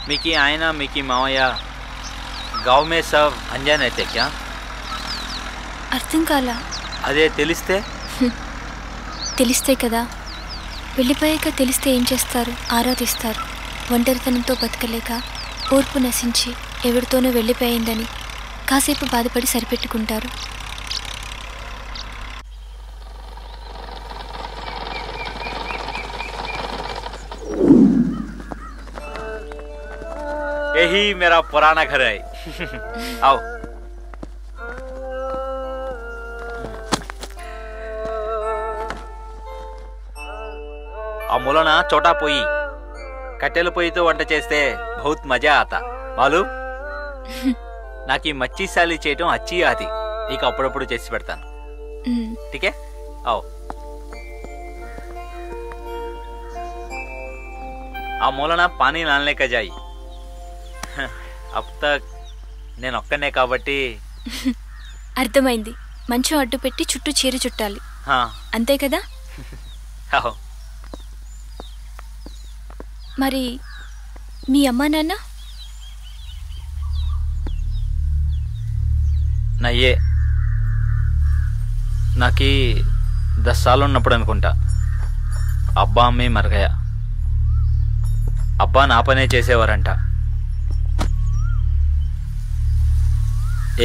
Mickey आयना Mickey मावయ్య गांव में सब अनजान रहते क्या? అర్థం కాలా? అదే తెలిస్తే తెలిస్తే కదా. వెళ్ళిపోయాక తెలిస్తే ఏం చేస్తారు? ఆరాధిస్తారు. ఒంటరితనంతో బతకలేక ఓర్పు నశించి ఎవరితోనో వెళ్ళిపోయిందని కాసేపు బాధపడి సరిపెట్టుకుంటారు. यही मेरा पुराना घर है. आओ. ఆ మూలన చోటా పోయి కట్టెల పొయ్యితో వంట చేస్తే बहुत मजा आता मालूम. నాకు ఈ మచ్చి సాలి చేయటం అచ్చి ఆది. నీకు అప్పుడప్పుడు చేసి పెడతాను. ठीक है आओ. ఆ మూలన పానీ నాన్లే का जाई. अब तक నేను ఒక్కనే కాబట్టి. అర్థమైంది. మంచం అడ్డు పెట్టి చుట్టూ చీర చుట్టాలి. అంతే కదా? మరి మీ అమ్మా నాన్న? నయ్యే నాకి 10 साल ఉన్నప్పుడు అనుకుంటా అబ్బా అమ్మే మరగయా. అబ్బా నా పనే చేసేవారంట.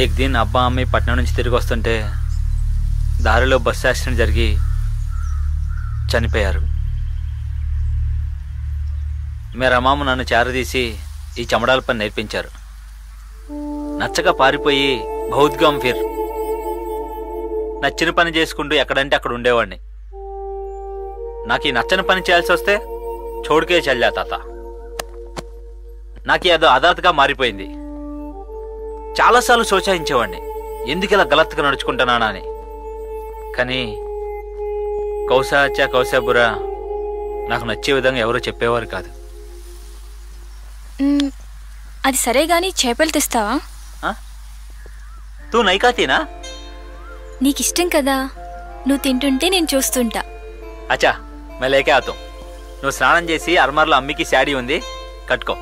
एक दिन అబ్బా అమ్మే పట్నం నుంచి తిరిగి వస్తుంటే దారిలో బస్సు యాక్సిడెంట్ జరిగి చనిపోయారు. మేరా మామ నన్ను చేరదీసి ఈ చమడాల పని నేర్పించారు. నచ్చక పారిపోయి బహుత్ గమ్ ఫిర్ నచ్చిన పని చేసుకుంటూ ఎక్కడంటే అక్కడ ఉండేవాడిని. నాకు ఈ నచ్చని పని చేయాల్సి వస్తే చోడుకే చల్ జాతా తా. నాకు అదో ఆదర్తగా మారిపోయింది. చాలాసార్లు సోచాయించేవాడిని ఎందుకు ఇలా గలత్తుగా నడుచుకుంటున్నానా అని. కానీ కౌసా అచ్చా కౌసా బురా నాకు నచ్చే విధంగా ఎవరో చెప్పేవారు కాదు. అది సరే గాని చేపలు తెస్తావా? తూ నైకాతీనా? నీకిష్టం కదా, నువ్వు తింటుంటే నేను చూస్తుంటా. అచ్చా మే లేకే ఆతా. నువ్వు స్నానం చేసి అర్మార్లో అమ్మికి శాడీ ఉంది కట్టుకో.